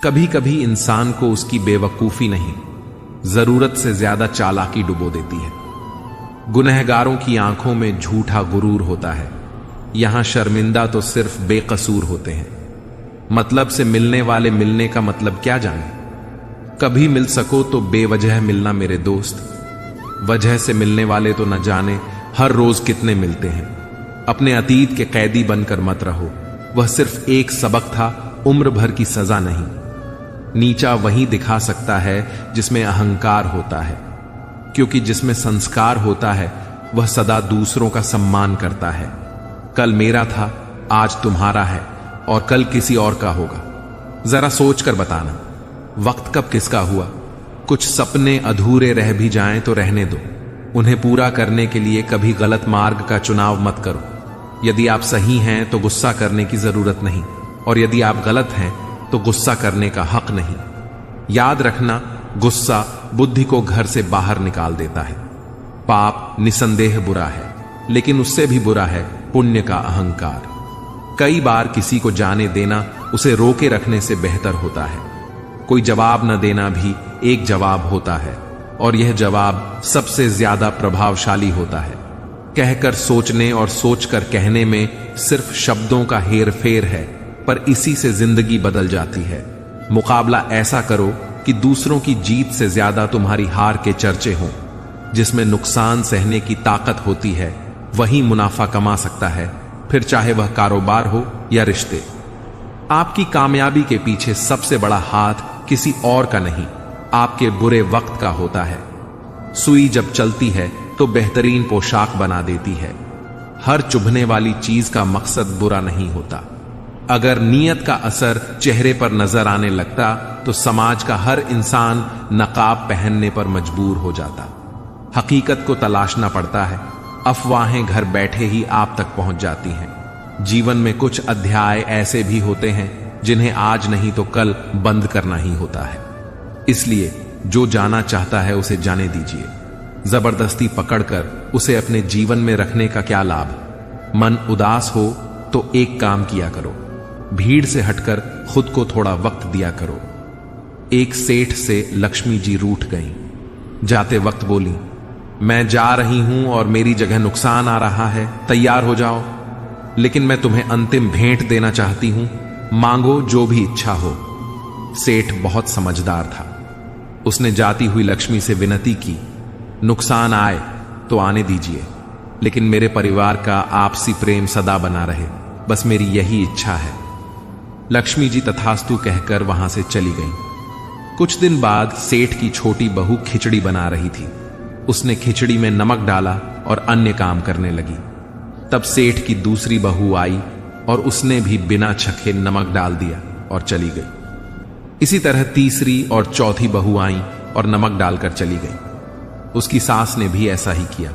कभी कभी इंसान को उसकी बेवकूफी नहीं, जरूरत से ज्यादा चालाकी डुबो देती है। गुनहगारों की आंखों में झूठा गुरूर होता है। यहां शर्मिंदा तो सिर्फ बेकसूर होते हैं। मतलब से मिलने वाले मिलने का मतलब क्या जाने। कभी मिल सको तो बेवजह मिलना मेरे दोस्त, वजह से मिलने वाले तो न जाने हर रोज कितने मिलते हैं। अपने अतीत के कैदी बनकर मत रहो, वह सिर्फ एक सबक था, उम्र भर की सजा नहीं। नीचा वही दिखा सकता है जिसमें अहंकार होता है, क्योंकि जिसमें संस्कार होता है वह सदा दूसरों का सम्मान करता है। कल मेरा था, आज तुम्हारा है और कल किसी और का होगा। जरा सोच कर बताना, वक्त कब किसका हुआ। कुछ सपने अधूरे रह भी जाएं तो रहने दो, उन्हें पूरा करने के लिए कभी गलत मार्ग का चुनाव मत करो। यदि आप सही हैं तो गुस्सा करने की जरूरत नहीं, और यदि आप गलत हैं तो गुस्सा करने का हक नहीं। याद रखना, गुस्सा बुद्धि को घर से बाहर निकाल देता है। पाप निसंदेह बुरा है, लेकिन उससे भी बुरा है पुण्य का अहंकार। कई बार किसी को जाने देना उसे रोके रखने से बेहतर होता है। कोई जवाब न देना भी एक जवाब होता है, और यह जवाब सबसे ज्यादा प्रभावशाली होता है। कहकर सोचने और सोचकर कहने में सिर्फ शब्दों का हेर फेर है, पर इसी से जिंदगी बदल जाती है। मुकाबला ऐसा करो कि दूसरों की जीत से ज्यादा तुम्हारी हार के चर्चे हों। जिसमें नुकसान सहने की ताकत होती है वही मुनाफा कमा सकता है, फिर चाहे वह कारोबार हो या रिश्ते। आपकी कामयाबी के पीछे सबसे बड़ा हाथ किसी और का नहीं, आपके बुरे वक्त का होता है। सुई जब चलती है तो बेहतरीन पोशाक बना देती है। हर चुभने वाली चीज का मकसद बुरा नहीं होता। अगर नीयत का असर चेहरे पर नजर आने लगता तो समाज का हर इंसान नकाब पहनने पर मजबूर हो जाता। हकीकत को तलाशना पड़ता है, अफवाहें घर बैठे ही आप तक पहुंच जाती हैं। जीवन में कुछ अध्याय ऐसे भी होते हैं जिन्हें आज नहीं तो कल बंद करना ही होता है। इसलिए जो जाना चाहता है उसे जाने दीजिए। जबरदस्ती पकड़कर उसे अपने जीवन में रखने का क्या लाभ। मन उदास हो तो एक काम किया करो, भीड़ से हटकर खुद को थोड़ा वक्त दिया करो। एक सेठ से लक्ष्मी जी रूठ गईं। जाते वक्त बोली, मैं जा रही हूं और मेरी जगह नुकसान आ रहा है, तैयार हो जाओ। लेकिन मैं तुम्हें अंतिम भेंट देना चाहती हूं, मांगो जो भी इच्छा हो। सेठ बहुत समझदार था। उसने जाती हुई लक्ष्मी से विनती की, नुकसान आए तो आने दीजिए, लेकिन मेरे परिवार का आपसी प्रेम सदा बना रहे, बस मेरी यही इच्छा है। लक्ष्मी जी तथास्तु कहकर वहां से चली गईं। कुछ दिन बाद सेठ की छोटी बहू खिचड़ी बना रही थी। उसने खिचड़ी में नमक डाला और अन्य काम करने लगी। तब सेठ की दूसरी बहू आई और उसने भी बिना छके नमक डाल दिया और चली गई। इसी तरह तीसरी और चौथी बहू आई और नमक डालकर चली गई। उसकी सास ने भी ऐसा ही किया।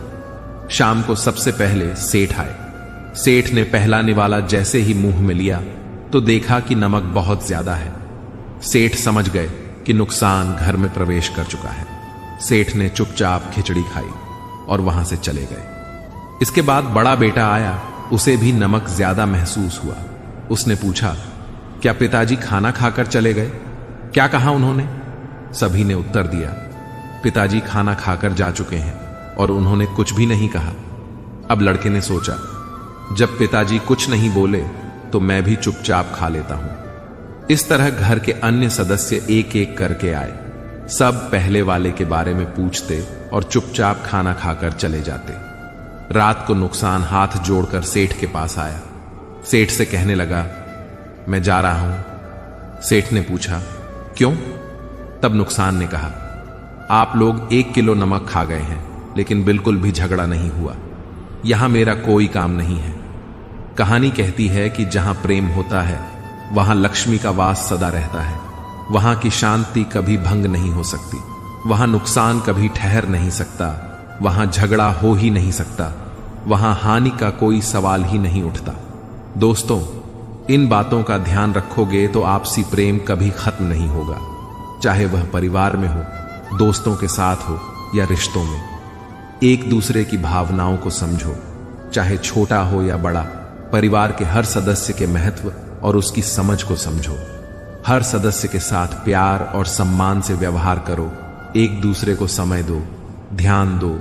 शाम को सबसे पहले सेठ आए। सेठ ने पहला निवाला जैसे ही मुंह में लिया तो देखा कि नमक बहुत ज्यादा है। सेठ समझ गए कि नुकसान घर में प्रवेश कर चुका है। सेठ ने चुपचाप खिचड़ी खाई और वहां से चले गए। इसके बाद बड़ा बेटा आया, उसे भी नमक ज्यादा महसूस हुआ। उसने पूछा, क्या पिताजी खाना खाकर चले गए? क्या कहा उन्होंने? सभी ने उत्तर दिया, पिताजी खाना खाकर जा चुके हैं और उन्होंने कुछ भी नहीं कहा। अब लड़के ने सोचा, जब पिताजी कुछ नहीं बोले तो मैं भी चुपचाप खा लेता हूं। इस तरह घर के अन्य सदस्य एक एक करके आए। सब पहले वाले के बारे में पूछते और चुपचाप खाना खाकर चले जाते। रात को नुकसान हाथ जोड़कर सेठ के पास आया। सेठ से कहने लगा, मैं जा रहा हूं। सेठ ने पूछा, क्यों? तब नुकसान ने कहा, आप लोग 1 किलो नमक खा गए हैं, लेकिन बिल्कुल भी झगड़ा नहीं हुआ। यहां मेरा कोई काम नहीं है। कहानी कहती है कि जहां प्रेम होता है वहां लक्ष्मी का वास सदा रहता है। वहां की शांति कभी भंग नहीं हो सकती। वहां नुकसान कभी ठहर नहीं सकता। वहां झगड़ा हो ही नहीं सकता। वहां हानि का कोई सवाल ही नहीं उठता। दोस्तों, इन बातों का ध्यान रखोगे तो आपसी प्रेम कभी खत्म नहीं होगा, चाहे वह परिवार में हो, दोस्तों के साथ हो या रिश्तों में। एक दूसरे की भावनाओं को समझो, चाहे छोटा हो या बड़ा। परिवार के हर सदस्य के महत्व और उसकी समझ को समझो। हर सदस्य के साथ प्यार और सम्मान से व्यवहार करो, एक दूसरे को समय दो, ध्यान दो,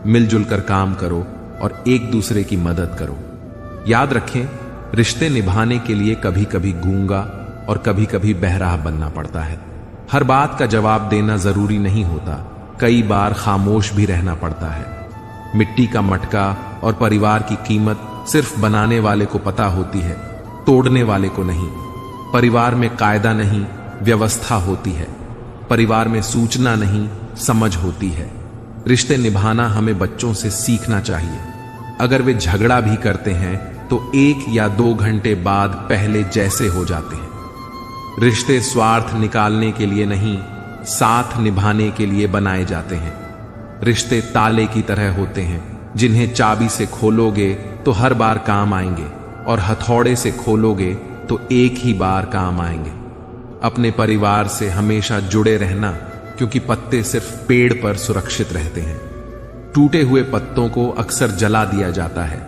मिलजुल कर काम करो और एक दूसरे की मदद करो। याद रखें, रिश्ते निभाने के लिए कभी कभी गूंगा और कभी कभी बहरा बनना पड़ता है। हर बात का जवाब देना जरूरी नहीं होता, कई बार खामोश भी रहना पड़ता है। मिट्टी का मटका और परिवार की कीमत सिर्फ बनाने वाले को पता होती है, तोड़ने वाले को नहीं। परिवार में कायदा नहीं, व्यवस्था होती है। परिवार में सूचना नहीं, समझ होती है। रिश्ते निभाना हमें बच्चों से सीखना चाहिए। अगर वे झगड़ा भी करते हैं तो 1 या 2 घंटे बाद पहले जैसे हो जाते हैं। रिश्ते स्वार्थ निकालने के लिए नहीं, साथ निभाने के लिए बनाए जाते हैं। रिश्ते ताले की तरह होते हैं, जिन्हें चाबी से खोलोगे तो हर बार काम आएंगे और हथौड़े से खोलोगे तो एक ही बार काम आएंगे। अपने परिवार से हमेशा जुड़े रहना, क्योंकि पत्ते सिर्फ पेड़ पर सुरक्षित रहते हैं। टूटे हुए पत्तों को अक्सर जला दिया जाता है।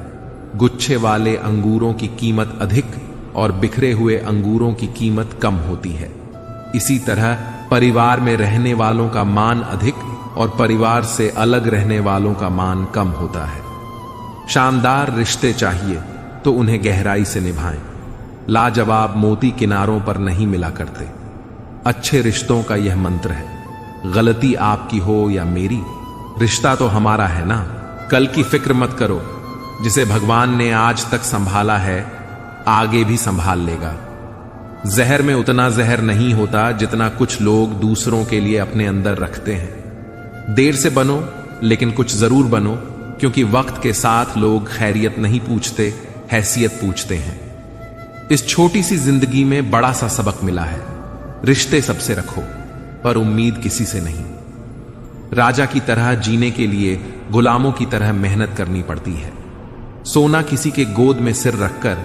गुच्छे वाले अंगूरों की कीमत अधिक और बिखरे हुए अंगूरों की कीमत कम होती है। इसी तरह परिवार में रहने वालों का मान अधिक और परिवार से अलग रहने वालों का मान कम होता है। शानदार रिश्ते चाहिए तो उन्हें गहराई से निभाएं। लाजवाब मोती किनारों पर नहीं मिला करते। अच्छे रिश्तों का यह मंत्र है, गलती आपकी हो या मेरी, रिश्ता तो हमारा है ना। कल की फिक्र मत करो, जिसे भगवान ने आज तक संभाला है आगे भी संभाल लेगा। जहर में उतना जहर नहीं होता जितना कुछ लोग दूसरों के लिए अपने अंदर रखते हैं। देर से बनो लेकिन कुछ जरूर बनो, क्योंकि वक्त के साथ लोग खैरियत नहीं पूछते, हैसियत पूछते हैं। इस छोटी सी जिंदगी में बड़ा सा सबक मिला है, रिश्ते सबसे रखो पर उम्मीद किसी से नहीं। राजा की तरह जीने के लिए गुलामों की तरह मेहनत करनी पड़ती है। सोना किसी के गोद में सिर रखकर,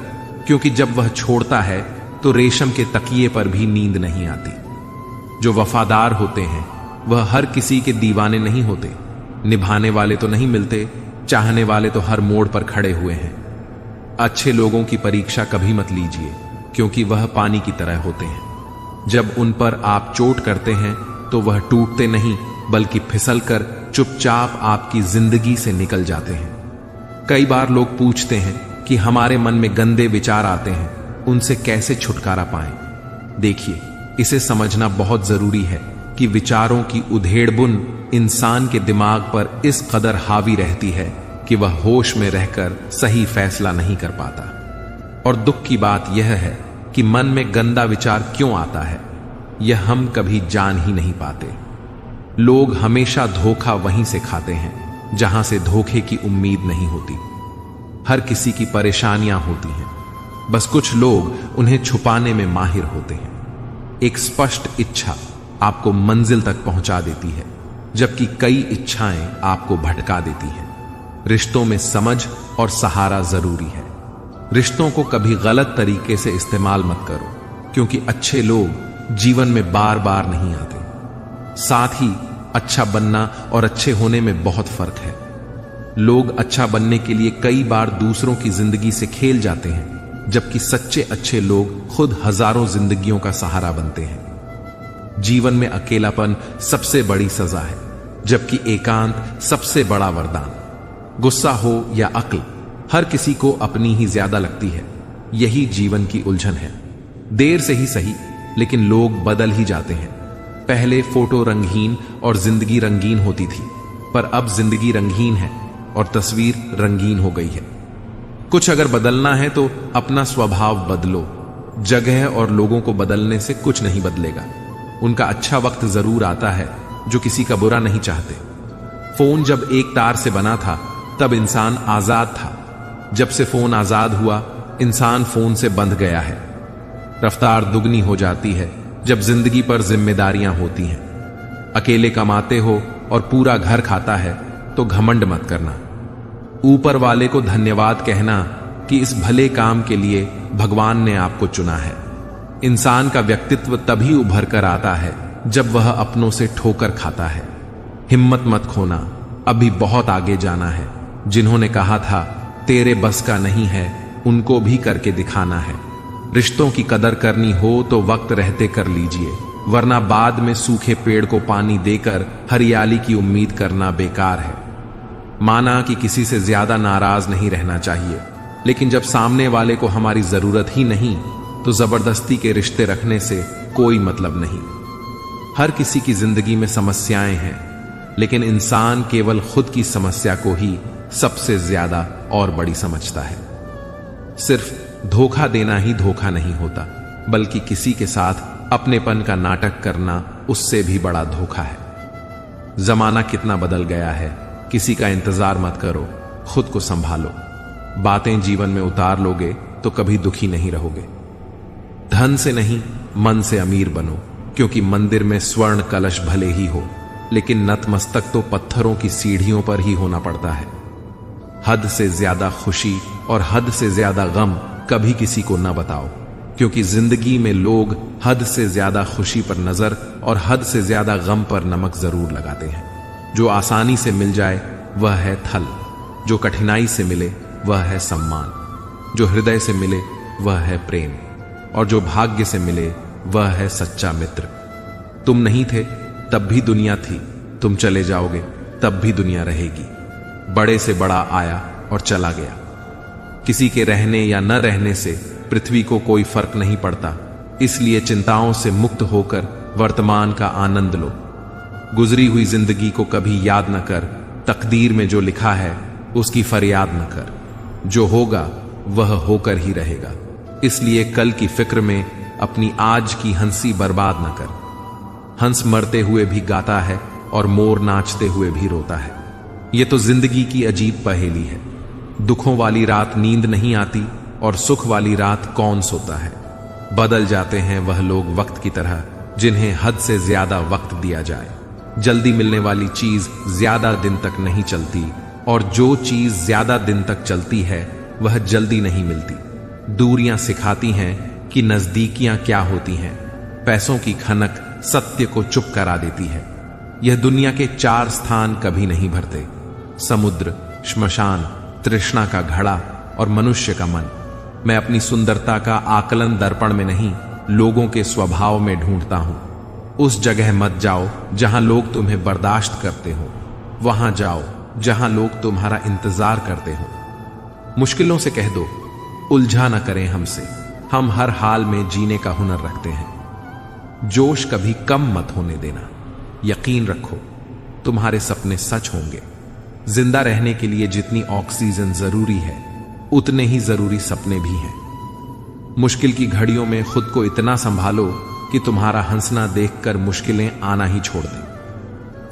क्योंकि जब वह छोड़ता है तो रेशम के तकिए पर भी नींद नहीं आती। जो वफादार होते हैं वह हर किसी के दीवाने नहीं होते। निभाने वाले तो नहीं मिलते, चाहने वाले तो हर मोड़ पर खड़े हुए हैं। अच्छे लोगों की परीक्षा कभी मत लीजिए, क्योंकि वह पानी की तरह होते हैं। जब उन पर आप चोट करते हैं तो वह टूटते नहीं, बल्कि फिसलकर चुपचाप आपकी जिंदगी से निकल जाते हैं। कई बार लोग पूछते हैं कि हमारे मन में गंदे विचार आते हैं, उनसे कैसे छुटकारा पाएं। देखिए, इसे समझना बहुत जरूरी है कि विचारों की उधेड़बुन इंसान के दिमाग पर इस कदर हावी रहती है कि वह होश में रहकर सही फैसला नहीं कर पाता। और दुख की बात यह है कि मन में गंदा विचार क्यों आता है, यह हम कभी जान ही नहीं पाते। लोग हमेशा धोखा वहीं से खाते हैं जहां से धोखे की उम्मीद नहीं होती। हर किसी की परेशानियां होती हैं, बस कुछ लोग उन्हें छुपाने में माहिर होते हैं। एक स्पष्ट इच्छा आपको मंजिल तक पहुंचा देती है, जबकि कई इच्छाएं आपको भटका देती हैं। रिश्तों में समझ और सहारा जरूरी है। रिश्तों को कभी गलत तरीके से इस्तेमाल मत करो, क्योंकि अच्छे लोग जीवन में बार बार नहीं आते। साथ ही अच्छा बनना और अच्छे होने में बहुत फर्क है। लोग अच्छा बनने के लिए कई बार दूसरों की जिंदगी से खेल जाते हैं, जबकि सच्चे अच्छे लोग खुद हजारों जिंदगियों का सहारा बनते हैं। जीवन में अकेलापन सबसे बड़ी सजा है, जबकि एकांत सबसे बड़ा वरदान। गुस्सा हो या अक्ल, हर किसी को अपनी ही ज्यादा लगती है। यही जीवन की उलझन है। देर से ही सही, लेकिन लोग बदल ही जाते हैं। पहले फोटो रंगहीन और जिंदगी रंगीन होती थी, पर अब जिंदगी रंगीन है और तस्वीर रंगीन हो गई है। कुछ अगर बदलना है तो अपना स्वभाव बदलो। जगह और लोगों को बदलने से कुछ नहीं बदलेगा। उनका अच्छा वक्त जरूर आता है जो किसी का बुरा नहीं चाहते। फोन जब एक तार से बना था तब इंसान आजाद था। जब से फोन आजाद हुआ, इंसान फोन से बंध गया है। रफ्तार दुगनी हो जाती है जब जिंदगी पर जिम्मेदारियां होती हैं। अकेले कमाते हो और पूरा घर खाता है तो घमंड मत करना। ऊपर वाले को धन्यवाद कहना कि इस भले काम के लिए भगवान ने आपको चुना है। इंसान का व्यक्तित्व तभी उभर कर आता है जब वह अपनों से ठोकर खाता है। हिम्मत मत खोना, अभी बहुत आगे जाना है। जिन्होंने कहा था तेरे बस का नहीं है, उनको भी करके दिखाना है। रिश्तों की कदर करनी हो तो वक्त रहते कर लीजिए, वरना बाद में सूखे पेड़ को पानी देकर हरियाली की उम्मीद करना बेकार है। माना कि किसी से ज्यादा नाराज नहीं रहना चाहिए, लेकिन जब सामने वाले को हमारी जरूरत ही नहीं तो जबरदस्ती के रिश्ते रखने से कोई मतलब नहीं। हर किसी की जिंदगी में समस्याएं हैं, लेकिन इंसान केवल खुद की समस्या को ही सबसे ज्यादा और बड़ी समझता है। सिर्फ धोखा देना ही धोखा नहीं होता, बल्कि किसी के साथ अपनेपन का नाटक करना उससे भी बड़ा धोखा है। जमाना कितना बदल गया है, किसी का इंतजार मत करो, खुद को संभालो। बातें जीवन में उतार लोगे तो कभी दुखी नहीं रहोगे। धन से नहीं, मन से अमीर बनो, क्योंकि मंदिर में स्वर्ण कलश भले ही हो, लेकिन नतमस्तक तो पत्थरों की सीढ़ियों पर ही होना पड़ता है। हद से ज्यादा खुशी और हद से ज्यादा गम कभी किसी को न बताओ, क्योंकि जिंदगी में लोग हद से ज्यादा खुशी पर नजर और हद से ज्यादा गम पर नमक जरूर लगाते हैं। जो आसानी से मिल जाए वह है थल, जो कठिनाई से मिले वह है सम्मान, जो हृदय से मिले वह है प्रेम, और जो भाग्य से मिले वह है सच्चा मित्र। तुम नहीं थे तब भी दुनिया थी, तुम चले जाओगे तब भी दुनिया रहेगी। बड़े से बड़ा आया और चला गया। किसी के रहने या न रहने से पृथ्वी को कोई फर्क नहीं पड़ता, इसलिए चिंताओं से मुक्त होकर वर्तमान का आनंद लो। गुजरी हुई जिंदगी को कभी याद न कर, तकदीर में जो लिखा है उसकी फरियाद न कर। जो होगा वह होकर ही रहेगा, इसलिए कल की फिक्र में अपनी आज की हंसी बर्बाद न कर। हंस मरते हुए भी गाता है और मोर नाचते हुए भी रोता है। यह तो जिंदगी की अजीब पहेली है। दुखों वाली रात नींद नहीं आती और सुख वाली रात कौन सोता है। बदल जाते हैं वह लोग वक्त की तरह जिन्हें हद से ज्यादा वक्त दिया जाए। जल्दी मिलने वाली चीज ज्यादा दिन तक नहीं चलती, और जो चीज ज्यादा दिन तक चलती है वह जल्दी नहीं मिलती। दूरियां सिखाती हैं कि नजदीकियां क्या होती हैं। पैसों की खनक सत्य को चुप करा देती है। यह दुनिया के 4 स्थान कभी नहीं भरते: समुद्र, श्मशान, तृष्णा का घड़ा और मनुष्य का मन। मैं अपनी सुंदरता का आकलन दर्पण में नहीं, लोगों के स्वभाव में ढूंढता हूं। उस जगह मत जाओ जहां लोग तुम्हें बर्दाश्त करते हो, वहां जाओ जहां लोग तुम्हारा इंतजार करते हो। मुश्किलों से कह दो, उलझा न करें हमसे, हम हर हाल में जीने का हुनर रखते हैं। जोश कभी कम मत होने देना। यकीन रखो तुम्हारे सपने सच होंगे। जिंदा रहने के लिए जितनी ऑक्सीजन जरूरी है, उतने ही जरूरी सपने भी हैं। मुश्किल की घड़ियों में खुद को इतना संभालो कि तुम्हारा हंसना देखकर मुश्किलें आना ही छोड़ दें।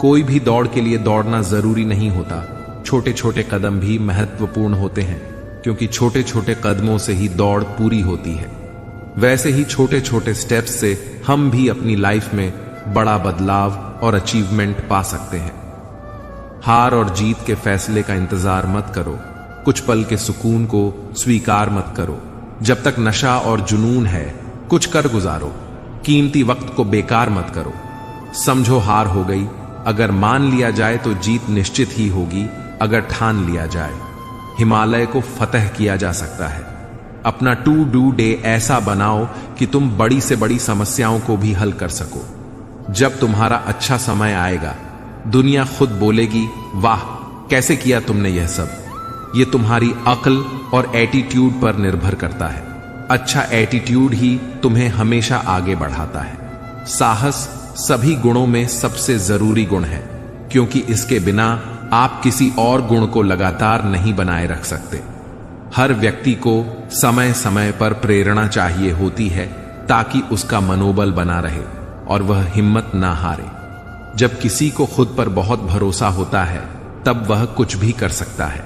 कोई भी दौड़ के लिए दौड़ना जरूरी नहीं होता। छोटे छोटे कदम भी महत्वपूर्ण होते हैं, क्योंकि छोटे छोटे कदमों से ही दौड़ पूरी होती है। वैसे ही छोटे छोटे स्टेप्स से हम भी अपनी लाइफ में बड़ा बदलाव और अचीवमेंट पा सकते हैं। हार और जीत के फैसले का इंतजार मत करो। कुछ पल के सुकून को स्वीकार मत करो। जब तक नशा और जुनून है, कुछ कर गुजारो। कीमती वक्त को बेकार मत करो। समझो हार हो गई, अगर मान लिया जाए तो जीत निश्चित ही होगी। अगर ठान लिया जाए, हिमालय को फतह किया जा सकता है। अपना टू डू डे ऐसा बनाओ कि तुम बड़ी से बड़ी समस्याओं को भी हल कर सको। जब तुम्हारा अच्छा समय आएगा, दुनिया खुद बोलेगी, वाह कैसे किया तुमने यह सब। यह तुम्हारी अक्ल और एटीट्यूड पर निर्भर करता है। अच्छा एटीट्यूड ही तुम्हें हमेशा आगे बढ़ाता है। साहस सभी गुणों में सबसे जरूरी गुण है, क्योंकि इसके बिना आप किसी और गुण को लगातार नहीं बनाए रख सकते। हर व्यक्ति को समय समय पर प्रेरणा चाहिए होती है, ताकि उसका मनोबल बना रहे और वह हिम्मत ना हारे। जब किसी को खुद पर बहुत भरोसा होता है, तब वह कुछ भी कर सकता है।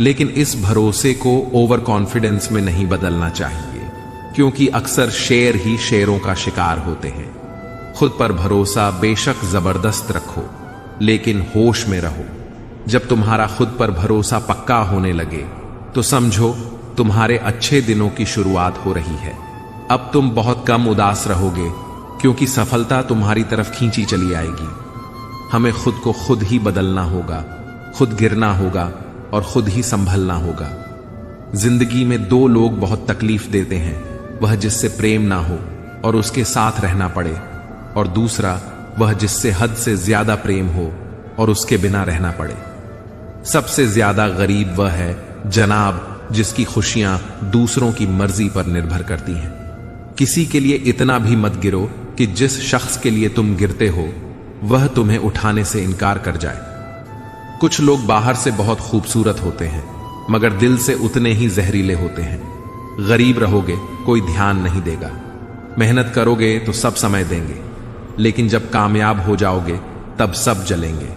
लेकिन इस भरोसे को ओवर कॉन्फिडेंस में नहीं बदलना चाहिए, क्योंकि अक्सर शेर ही शेरों का शिकार होते हैं। खुद पर भरोसा बेशक जबरदस्त रखो, लेकिन होश में रहो। जब तुम्हारा खुद पर भरोसा पक्का होने लगे, तो समझो तुम्हारे अच्छे दिनों की शुरुआत हो रही है। अब तुम बहुत कम उदास रहोगे, क्योंकि सफलता तुम्हारी तरफ खींची चली आएगी। हमें खुद को खुद ही बदलना होगा, खुद गिरना होगा और खुद ही संभलना होगा। जिंदगी में 2 लोग बहुत तकलीफ देते हैं, वह जिससे प्रेम ना हो और उसके साथ रहना पड़े, और दूसरा वह जिससे हद से ज्यादा प्रेम हो और उसके बिना रहना पड़े। सबसे ज्यादा गरीब वह है जनाब जिसकी खुशियां दूसरों की मर्जी पर निर्भर करती हैं। किसी के लिए इतना भी मत गिरो कि जिस शख्स के लिए तुम गिरते हो वह तुम्हें उठाने से इनकार कर जाए। कुछ लोग बाहर से बहुत खूबसूरत होते हैं मगर दिल से उतने ही जहरीले होते हैं। गरीब रहोगे कोई ध्यान नहीं देगा, मेहनत करोगे तो सब समय देंगे, लेकिन जब कामयाब हो जाओगे तब सब जलेंगे।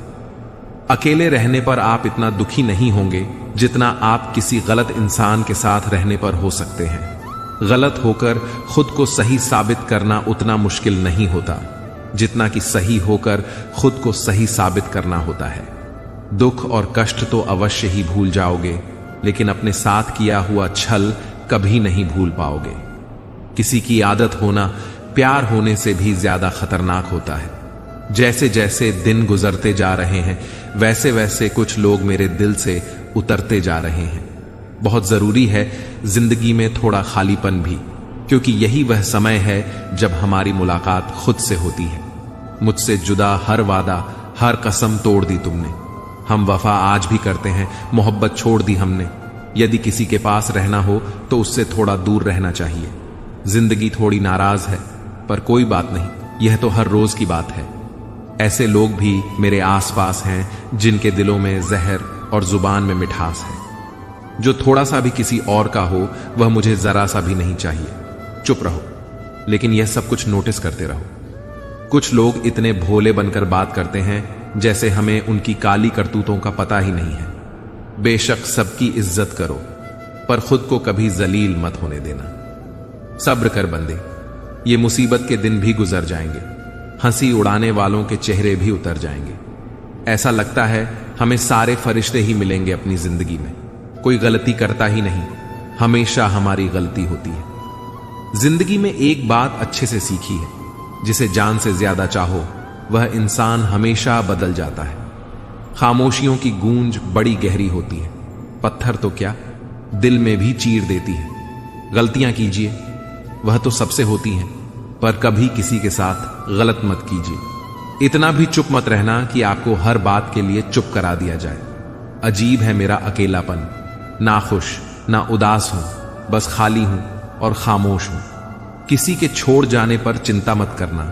अकेले रहने पर आप इतना दुखी नहीं होंगे जितना आप किसी गलत इंसान के साथ रहने पर हो सकते हैं। गलत होकर खुद को सही साबित करना उतना मुश्किल नहीं होता जितना कि सही होकर खुद को सही साबित करना होता है। दुख और कष्ट तो अवश्य ही भूल जाओगे, लेकिन अपने साथ किया हुआ छल कभी नहीं भूल पाओगे। किसी की आदत होना प्यार होने से भी ज्यादा खतरनाक होता है। जैसे जैसे दिन गुजरते जा रहे हैं वैसे वैसे कुछ लोग मेरे दिल से उतरते जा रहे हैं। बहुत जरूरी है जिंदगी में थोड़ा खालीपन भी, क्योंकि यही वह समय है जब हमारी मुलाकात खुद से होती है। मुझसे जुदा हर वादा, हर कसम तोड़ दी तुमने। हम वफा आज भी करते हैं, मोहब्बत छोड़ दी हमने। यदि किसी के पास रहना हो तो उससे थोड़ा दूर रहना चाहिए। जिंदगी थोड़ी नाराज है पर कोई बात नहीं, यह तो हर रोज की बात है। ऐसे लोग भी मेरे आसपास हैं जिनके दिलों में जहर और जुबान में मिठास है। जो थोड़ा सा भी किसी और का हो वह मुझे जरा सा भी नहीं चाहिए। चुप रहो, लेकिन यह सब कुछ नोटिस करते रहो। कुछ लोग इतने भोले बनकर बात करते हैं जैसे हमें उनकी काली करतूतों का पता ही नहीं है। बेशक सबकी इज्जत करो पर खुद को कभी जलील मत होने देना। सब्र कर बंदे, ये मुसीबत के दिन भी गुजर जाएंगे। हंसी उड़ाने वालों के चेहरे भी उतर जाएंगे। ऐसा लगता है हमें सारे फरिश्ते ही मिलेंगे अपनी जिंदगी में। कोई गलती करता ही नहीं, हमेशा हमारी गलती होती है। जिंदगी में एक बात अच्छे से सीखी है, जिसे जान से ज्यादा चाहो वह इंसान हमेशा बदल जाता है। खामोशियों की गूंज बड़ी गहरी होती है, पत्थर तो क्या दिल में भी चीर देती है। गलतियां कीजिए, वह तो सबसे होती हैं, पर कभी किसी के साथ गलत मत कीजिए। इतना भी चुप मत रहना कि आपको हर बात के लिए चुप करा दिया जाए। अजीब है मेरा अकेलापन, ना खुश ना उदास हूं, बस खाली हूं और खामोश हूं। किसी के छोड़ जाने पर चिंता मत करना,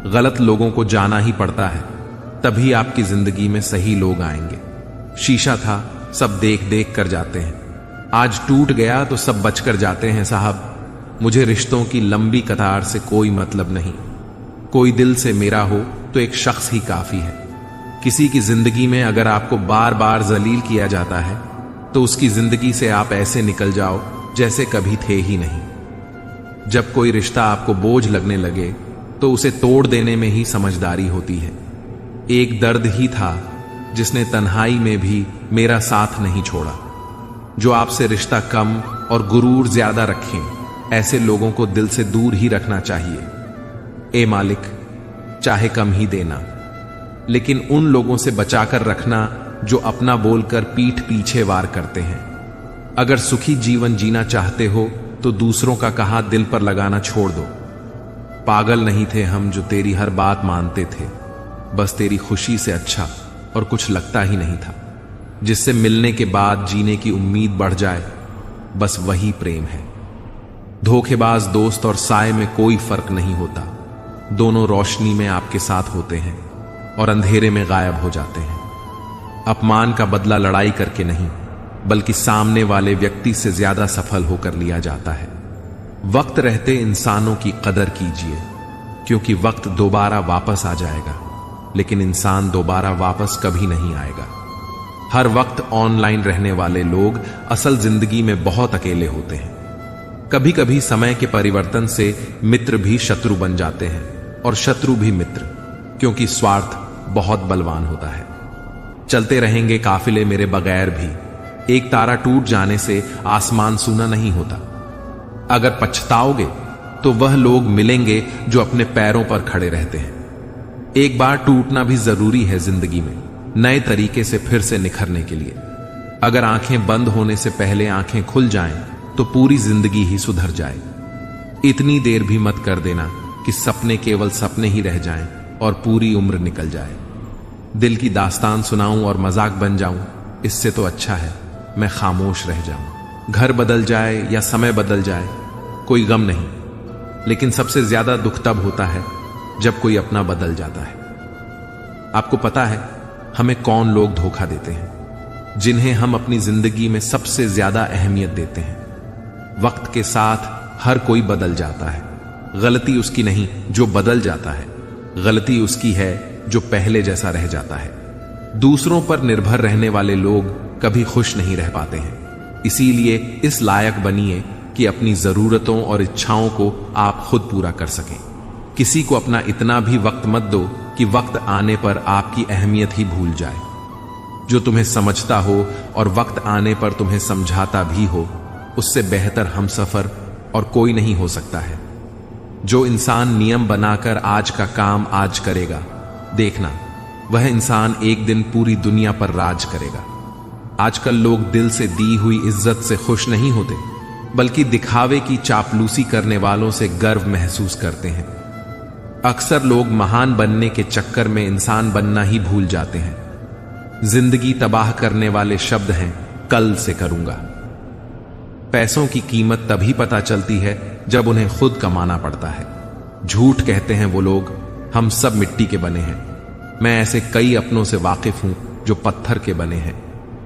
गलत लोगों को जाना ही पड़ता है, तभी आपकी जिंदगी में सही लोग आएंगे। शीशा था, सब देख देख कर जाते हैं, आज टूट गया तो सब बचकर जाते हैं साहब। मुझे रिश्तों की लंबी कतार से कोई मतलब नहीं। कोई दिल से मेरा हो तो एक शख्स ही काफी है। किसी की जिंदगी में अगर आपको बार बार जलील किया जाता है तो उसकी जिंदगी से आप ऐसे निकल जाओ जैसे कभी थे ही नहीं। जब कोई रिश्ता आपको बोझ लगने लगे तो उसे तोड़ देने में ही समझदारी होती है। एक दर्द ही था जिसने तन्हाई में भी मेरा साथ नहीं छोड़ा। जो आपसे रिश्ता कम और गुरूर ज्यादा रखें, ऐसे लोगों को दिल से दूर ही रखना चाहिए। ए मालिक, चाहे कम ही देना, लेकिन उन लोगों से बचाकर रखना जो अपना बोलकर पीठ पीछे वार करते हैं। अगर सुखी जीवन जीना चाहते हो तो दूसरों का कहा दिल पर लगाना छोड़ दो। पागल नहीं थे हम जो तेरी हर बात मानते थे, बस तेरी खुशी से अच्छा और कुछ लगता ही नहीं था। जिससे मिलने के बाद जीने की उम्मीद बढ़ जाए, बस वही प्रेम है। धोखेबाज दोस्त और साए में कोई फर्क नहीं होता, दोनों रोशनी में आपके साथ होते हैं और अंधेरे में गायब हो जाते हैं। अपमान का बदला लड़ाई करके नहीं, बल्कि सामने वाले व्यक्ति से ज्यादा सफल होकर लिया जाता है। वक्त रहते इंसानों की कदर कीजिए, क्योंकि वक्त दोबारा वापस आ जाएगा, लेकिन इंसान दोबारा वापस कभी नहीं आएगा। हर वक्त ऑनलाइन रहने वाले लोग असल जिंदगी में बहुत अकेले होते हैं। कभी कभी समय के परिवर्तन से मित्र भी शत्रु बन जाते हैं और शत्रु भी मित्र, क्योंकि स्वार्थ बहुत बलवान होता है। चलते रहेंगे काफिले मेरे बगैर भी, एक तारा टूट जाने से आसमान सूना नहीं होता। अगर पछताओगे तो वह लोग मिलेंगे जो अपने पैरों पर खड़े रहते हैं। एक बार टूटना भी जरूरी है जिंदगी में, नए तरीके से फिर से निखरने के लिए। अगर आंखें बंद होने से पहले आंखें खुल जाएं तो पूरी जिंदगी ही सुधर जाए। इतनी देर भी मत कर देना कि सपने केवल सपने ही रह जाएं और पूरी उम्र निकल जाए। दिल की दास्तान सुनाऊं और मजाक बन जाऊं, इससे तो अच्छा है मैं खामोश रह जाऊं। घर बदल जाए या समय बदल जाए कोई गम नहीं, लेकिन सबसे ज्यादा दुख तब होता है जब कोई अपना बदल जाता है। आपको पता है हमें कौन लोग धोखा देते हैं, जिन्हें हम अपनी जिंदगी में सबसे ज्यादा अहमियत देते हैं। वक्त के साथ हर कोई बदल जाता है, गलती उसकी नहीं जो बदल जाता है, गलती उसकी है जो पहले जैसा रह जाता है। दूसरों पर निर्भर रहने वाले लोग कभी खुश नहीं रह पाते हैं। इसीलिए इस लायक बनिए कि अपनी जरूरतों और इच्छाओं को आप खुद पूरा कर सकें। किसी को अपना इतना भी वक्त मत दो कि वक्त आने पर आपकी अहमियत ही भूल जाए। जो तुम्हें समझता हो और वक्त आने पर तुम्हें समझाता भी हो, उससे बेहतर हमसफर और कोई नहीं हो सकता है। जो इंसान नियम बनाकर आज का काम आज करेगा, देखना वह इंसान एक दिन पूरी दुनिया पर राज करेगा। आजकल लोग दिल से दी हुई इज्जत से खुश नहीं होते, बल्कि दिखावे की चापलूसी करने वालों से गर्व महसूस करते हैं। अक्सर लोग महान बनने के चक्कर में इंसान बनना ही भूल जाते हैं। जिंदगी तबाह करने वाले शब्द हैं कल से करूंगा। पैसों की कीमत तभी पता चलती है जब उन्हें खुद कमाना पड़ता है। झूठ कहते हैं वो लोग हम सब मिट्टी के बने हैं। मैं ऐसे कई अपनों से वाकिफ हूं जो पत्थर के बने हैं।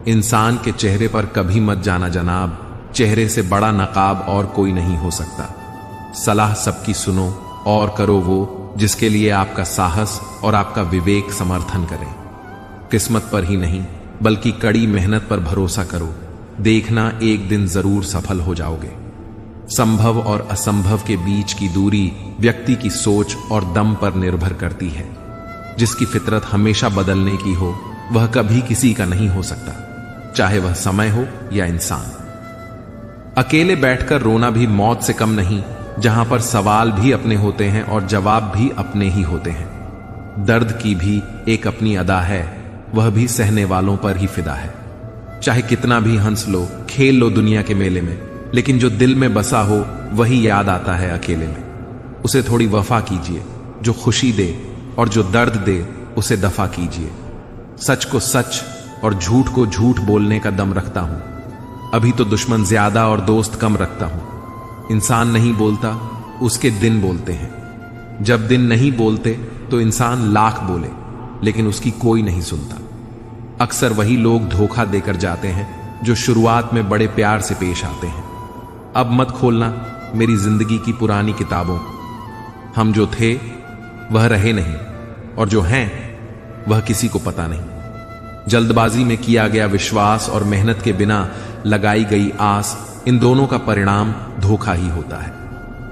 इंसान के चेहरे पर कभी मत जाना जनाब, चेहरे से बड़ा नकाब और कोई नहीं हो सकता। सलाह सबकी सुनो और करो वो जिसके लिए आपका साहस और आपका विवेक समर्थन करें। किस्मत पर ही नहीं बल्कि कड़ी मेहनत पर भरोसा करो, देखना एक दिन जरूर सफल हो जाओगे। संभव और असंभव के बीच की दूरी व्यक्ति की सोच और दम पर निर्भर करती है। जिसकी फितरत हमेशा बदलने की हो वह कभी किसी का नहीं हो सकता, चाहे वह समय हो या इंसान। अकेले बैठकर रोना भी मौत से कम नहीं, जहां पर सवाल भी अपने होते हैं और जवाब भी अपने ही होते हैं। दर्द की भी एक अपनी अदा है, वह भी सहने वालों पर ही फिदा है। चाहे कितना भी हंस लो, खेल लो दुनिया के मेले में, लेकिन जो दिल में बसा हो वही याद आता है अकेले में। उसे थोड़ी वफा कीजिए, जो खुशी दे और जो दर्द दे उसे दफा कीजिए। सच को सच और झूठ को झूठ बोलने का दम रखता हूं। अभी तो दुश्मन ज्यादा और दोस्त कम रखता हूं। इंसान नहीं बोलता, उसके दिन बोलते हैं। जब दिन नहीं बोलते तो इंसान लाख बोले, लेकिन उसकी कोई नहीं सुनता। अक्सर वही लोग धोखा देकर जाते हैं जो शुरुआत में बड़े प्यार से पेश आते हैं। अब मत खोलना मेरी जिंदगी की पुरानी किताबों को। हम जो थे वह रहे नहीं, और जो हैं वह किसी को पता नहीं। जल्दबाजी में किया गया विश्वास और मेहनत के बिना लगाई गई आस, इन दोनों का परिणाम धोखा ही होता है।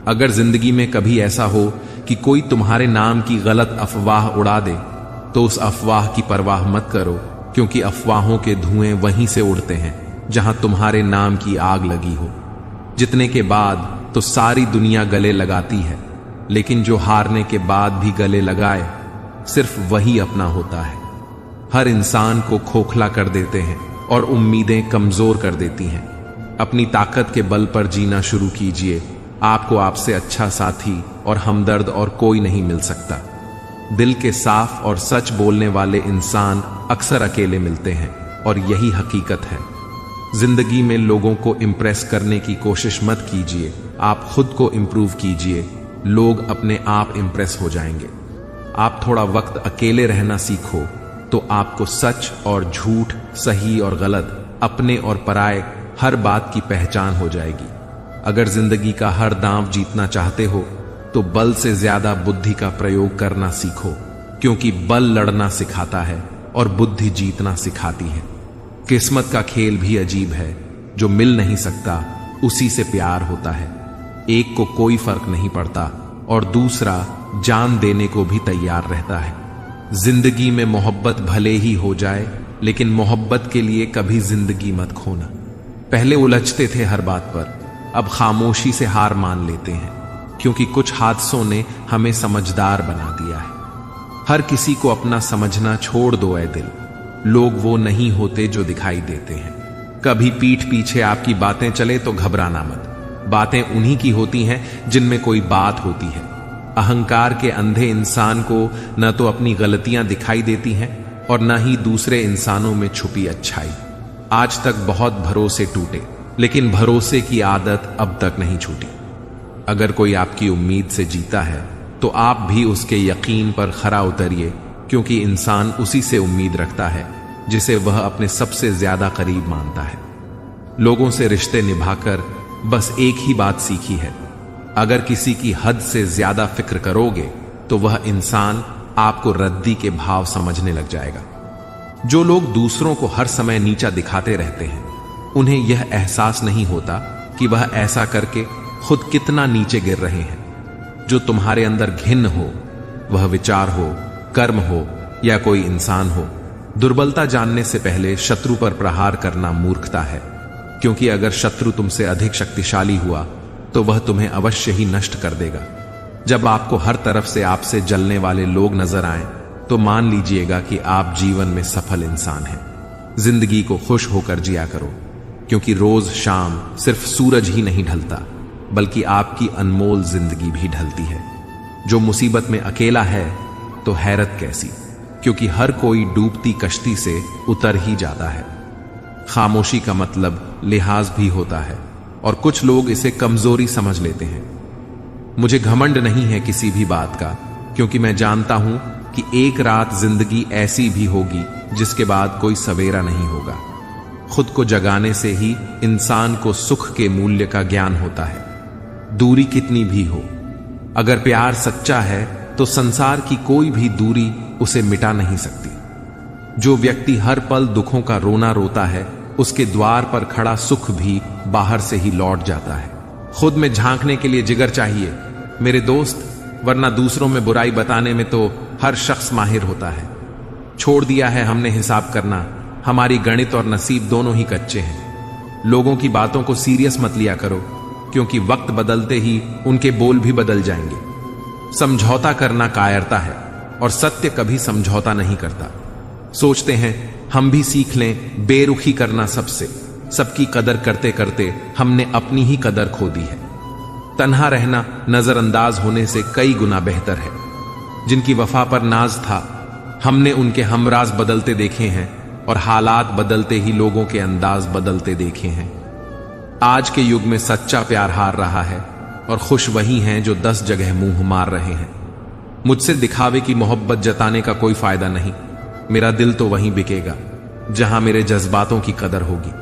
अगर जिंदगी में कभी ऐसा हो कि कोई तुम्हारे नाम की गलत अफवाह उड़ा दे, तो उस अफवाह की परवाह मत करो, क्योंकि अफवाहों के धुएं वहीं से उड़ते हैं जहां तुम्हारे नाम की आग लगी हो। जितने के बाद तो सारी दुनिया गले लगाती है, लेकिन जो हारने के बाद भी गले लगाए सिर्फ वही अपना होता है। हर इंसान को खोखला कर देते हैं और उम्मीदें कमजोर कर देती हैं। अपनी ताकत के बल पर जीना शुरू कीजिए। आपको आपसे अच्छा साथी और हमदर्द और कोई नहीं मिल सकता। दिल के साफ और सच बोलने वाले इंसान अक्सर अकेले मिलते हैं, और यही हकीकत है। जिंदगी में लोगों को इम्प्रेस करने की कोशिश मत कीजिए, आप खुद को इम्प्रूव कीजिए। लोग अपने आप इम्प्रेस हो जाएंगे। आप थोड़ा वक्त अकेले रहना सीखो तो आपको सच और झूठ, सही और गलत, अपने और पराये हर बात की पहचान हो जाएगी। अगर जिंदगी का हर दांव जीतना चाहते हो तो बल से ज्यादा बुद्धि का प्रयोग करना सीखो, क्योंकि बल लड़ना सिखाता है और बुद्धि जीतना सिखाती है। किस्मत का खेल भी अजीब है, जो मिल नहीं सकता उसी से प्यार होता है। एक को कोई फर्क नहीं पड़ता और दूसरा जान देने को भी तैयार रहता है। जिंदगी में मोहब्बत भले ही हो जाए, लेकिन मोहब्बत के लिए कभी जिंदगी मत खोना। पहले उलझते थे हर बात पर, अब खामोशी से हार मान लेते हैं, क्योंकि कुछ हादसों ने हमें समझदार बना दिया है। हर किसी को अपना समझना छोड़ दो ऐ दिल। लोग वो नहीं होते जो दिखाई देते हैं। कभी पीठ पीछे आपकी बातें चले तो घबराना मत, बातें उन्हीं की होती हैं जिनमें कोई बात होती है। अहंकार के अंधे इंसान को न तो अपनी गलतियां दिखाई देती हैं और न ही दूसरे इंसानों में छुपी अच्छाई। आज तक बहुत भरोसे टूटे, लेकिन भरोसे की आदत अब तक नहीं छूटी। अगर कोई आपकी उम्मीद से जीता है तो आप भी उसके यकीन पर खरा उतरिए, क्योंकि इंसान उसी से उम्मीद रखता है जिसे वह अपने सबसे ज्यादा करीब मानता है। लोगों से रिश्ते निभाकर बस एक ही बात सीखी है, अगर किसी की हद से ज्यादा फिक्र करोगे तो वह इंसान आपको रद्दी के भाव समझने लग जाएगा। जो लोग दूसरों को हर समय नीचा दिखाते रहते हैं, उन्हें यह एहसास नहीं होता कि वह ऐसा करके खुद कितना नीचे गिर रहे हैं। जो तुम्हारे अंदर घिन हो, वह विचार हो, कर्म हो या कोई इंसान हो, दुर्बलता जानने से पहले शत्रु पर प्रहार करना मूर्खता है, क्योंकि अगर शत्रु तुमसे अधिक शक्तिशाली हुआ तो वह तुम्हें अवश्य ही नष्ट कर देगा। जब आपको हर तरफ से आपसे जलने वाले लोग नजर आए तो मान लीजिएगा कि आप जीवन में सफल इंसान हैं। जिंदगी को खुश होकर जिया करो, क्योंकि रोज शाम सिर्फ सूरज ही नहीं ढलता, बल्कि आपकी अनमोल जिंदगी भी ढलती है। जो मुसीबत में अकेला है तो हैरत कैसी, क्योंकि हर कोई डूबती कश्ती से उतर ही जाता है। खामोशी का मतलब लिहाज भी होता है और कुछ लोग इसे कमजोरी समझ लेते हैं। मुझे घमंड नहीं है किसी भी बात का, क्योंकि मैं जानता हूं कि एक रात जिंदगी ऐसी भी होगी जिसके बाद कोई सवेरा नहीं होगा। खुद को जगाने से ही इंसान को सुख के मूल्य का ज्ञान होता है, दूरी कितनी भी हो। अगर प्यार सच्चा है तो संसार की कोई भी दूरी उसे मिटा नहीं सकती। जो व्यक्ति हर पल दुखों का रोना रोता है, उसके द्वार पर खड़ा सुख भी बाहर से ही लौट जाता है। खुद में झांकने के लिए जिगर चाहिए मेरे दोस्त, वरना दूसरों में बुराई बताने में तो हर शख्स माहिर होता है। छोड़ दिया है हमने हिसाब करना, हमारी गणित और नसीब दोनों ही कच्चे हैं। लोगों की बातों को सीरियस मत लिया करो, क्योंकि वक्त बदलते ही उनके बोल भी बदल जाएंगे। समझौता करना कायरता है और सत्य कभी समझौता नहीं करता। सोचते हैं हम भी सीख लें बेरुखी करना सबसे। सबकी कदर करते करते हमने अपनी ही कदर खो दी है। तन्हा रहना नजरअंदाज होने से कई गुना बेहतर है। जिनकी वफा पर नाज था, हमने उनके हमराज बदलते देखे हैं और हालात बदलते ही लोगों के अंदाज बदलते देखे हैं। आज के युग में सच्चा प्यार हार रहा है और खुश वही हैं जो 10 जगह मुंह मार रहे हैं। मुझसे दिखावे की मोहब्बत जताने का कोई फायदा नहीं। मेरा दिल तो वहीं बिकेगा जहां मेरे जज्बातों की कदर होगी।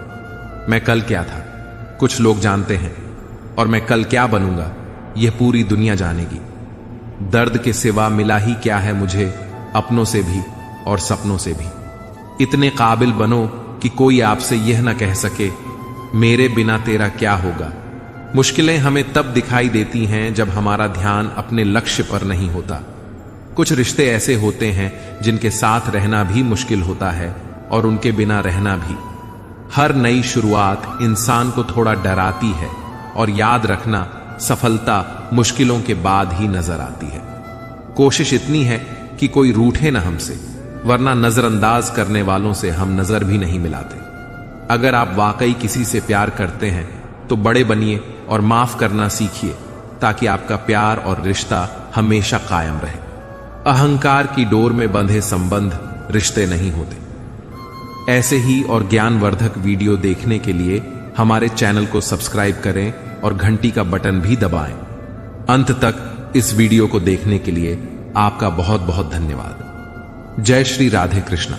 मैं कल क्या था कुछ लोग जानते हैं, और मैं कल क्या बनूंगा यह पूरी दुनिया जानेगी। दर्द के सिवा मिला ही क्या है मुझे, अपनों से भी और सपनों से भी। इतने काबिल बनो कि कोई आपसे यह ना कह सके मेरे बिना तेरा क्या होगा। मुश्किलें हमें तब दिखाई देती हैं जब हमारा ध्यान अपने लक्ष्य पर नहीं होता। कुछ रिश्ते ऐसे होते हैं जिनके साथ रहना भी मुश्किल होता है और उनके बिना रहना भी। हर नई शुरुआत इंसान को थोड़ा डराती है, और याद रखना सफलता मुश्किलों के बाद ही नजर आती है। कोशिश इतनी है कि कोई रूठे ना हमसे, वरना नजरअंदाज करने वालों से हम नजर भी नहीं मिलाते। अगर आप वाकई किसी से प्यार करते हैं तो बड़े बनिए और माफ करना सीखिए, ताकि आपका प्यार और रिश्ता हमेशा कायम रहे। अहंकार की डोर में बंधे संबंध रिश्ते नहीं होते। ऐसे ही और ज्ञानवर्धक वीडियो देखने के लिए हमारे चैनल को सब्सक्राइब करें और घंटी का बटन भी दबाएं। अंत तक इस वीडियो को देखने के लिए आपका बहुत बहुत धन्यवाद। जय श्री राधे कृष्णा।